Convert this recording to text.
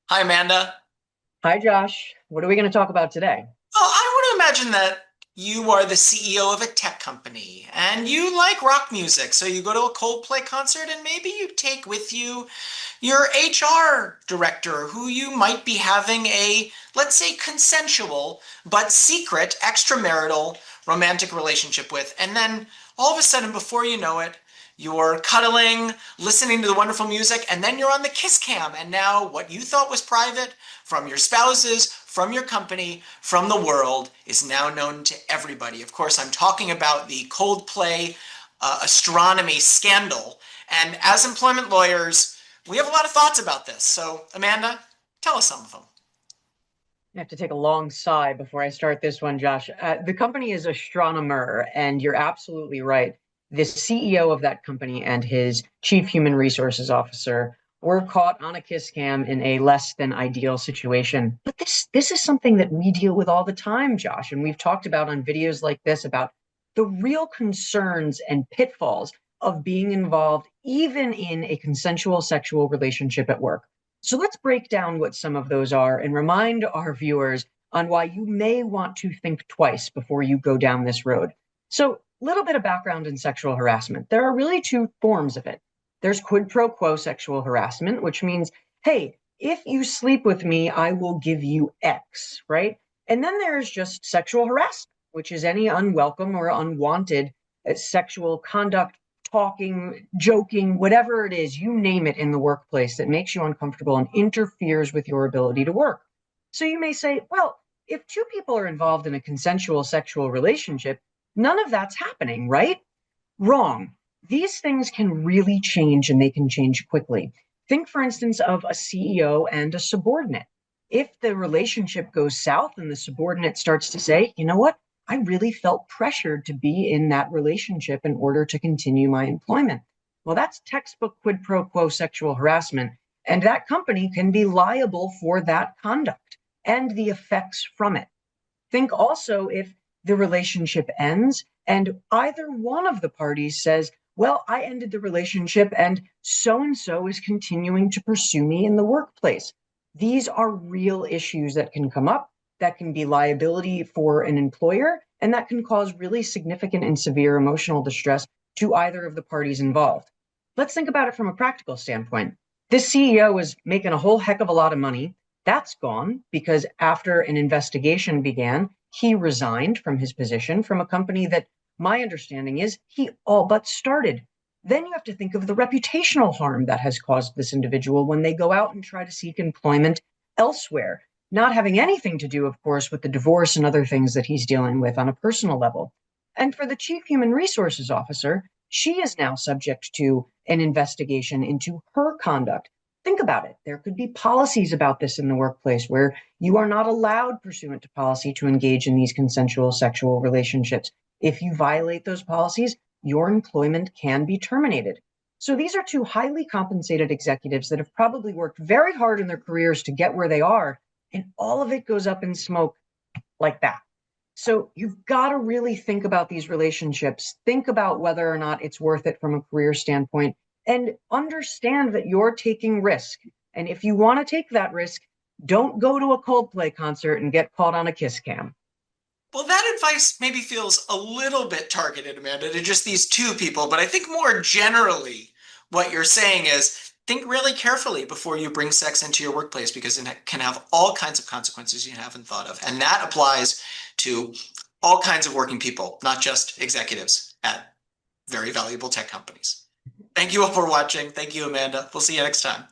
Hi, Amanda. Hi, Josh. What are we going to talk about today? Well, I want to imagine that you are the CEO of a tech company and you like rock music. So you go to a Coldplay concert and maybe you take with you your HR director who you might be having a, let's say, consensual but secret extramarital romantic relationship with. And then all of a sudden, before you know it, you're cuddling, listening to the wonderful music, and then you're on the kiss cam. And now what you thought was private from your spouses, from your company, from the world is now known to everybody. Of course, I'm talking about the Coldplay astronomy scandal. And as employment lawyers, we have a lot of thoughts about this. So, Amanda, tell us some of them. I have to take a long sigh before I start this one, Josh. The company is Astronomer, and you're absolutely right. The CEO of that company and his chief human resources officer were caught on a kiss cam in a less than ideal situation. But this is something that we deal with all the time, Josh, and we've talked about on videos like this about the real concerns and pitfalls of being involved even in a consensual sexual relationship at work. So let's break down what some of those are and remind our viewers on why you may want to think twice before you go down this road. So, a little bit of background in sexual harassment. There are really two forms of it. There's quid pro quo sexual harassment, which means, hey, if you sleep with me, I will give you X, right? And then there's just sexual harassment, which is any unwelcome or unwanted sexual conduct, talking, joking, whatever it is, you name it in the workplace that makes you uncomfortable and interferes with your ability to work. So you may say, well, if two people are involved in a consensual sexual relationship, none of that's happening, right? Wrong. These things can really change and they can change quickly. Think, for instance, of a CEO and a subordinate. If the relationship goes south and the subordinate starts to say, you know what, I really felt pressured to be in that relationship in order to continue my employment. Well, that's textbook quid pro quo sexual harassment. And that company can be liable for that conduct and the effects from it. Think also if the relationship ends and either one of the parties says, well, I ended the relationship and so is continuing to pursue me in the workplace. These are real issues that can come up, that can be liability for an employer, and that can cause really significant and severe emotional distress to either of the parties involved. Let's think about it from a practical standpoint. This CEO is making a whole heck of a lot of money. That's gone because after an investigation began, he resigned from his position from a company that my understanding is he all but started. Then you have to think of the reputational harm that has caused this individual when they go out and try to seek employment elsewhere, not having anything to do, of course, with the divorce and other things that he's dealing with on a personal level. And for the chief human resources officer, she is now subject to an investigation into her conduct. Think about it. There could be policies about this in the workplace where you are not allowed, pursuant to policy, to engage in these consensual sexual relationships. If you violate those policies, your employment can be terminated. So these are two highly compensated executives that have probably worked very hard in their careers to get where they are, and all of it goes up in smoke like that. So you've got to really think about these relationships, think about whether or not it's worth it from a career standpoint, and understand that you're taking risk. And if you want to take that risk, don't go to a Coldplay concert and get caught on a kiss cam. Well, that advice maybe feels a little bit targeted, Amanda, to just these two people. But I think more generally, what you're saying is think really carefully before you bring sex into your workplace because it can have all kinds of consequences you haven't thought of. And that applies to all kinds of working people, not just executives at very valuable tech companies. Thank you all for watching. Thank you, Amanda. We'll see you next time.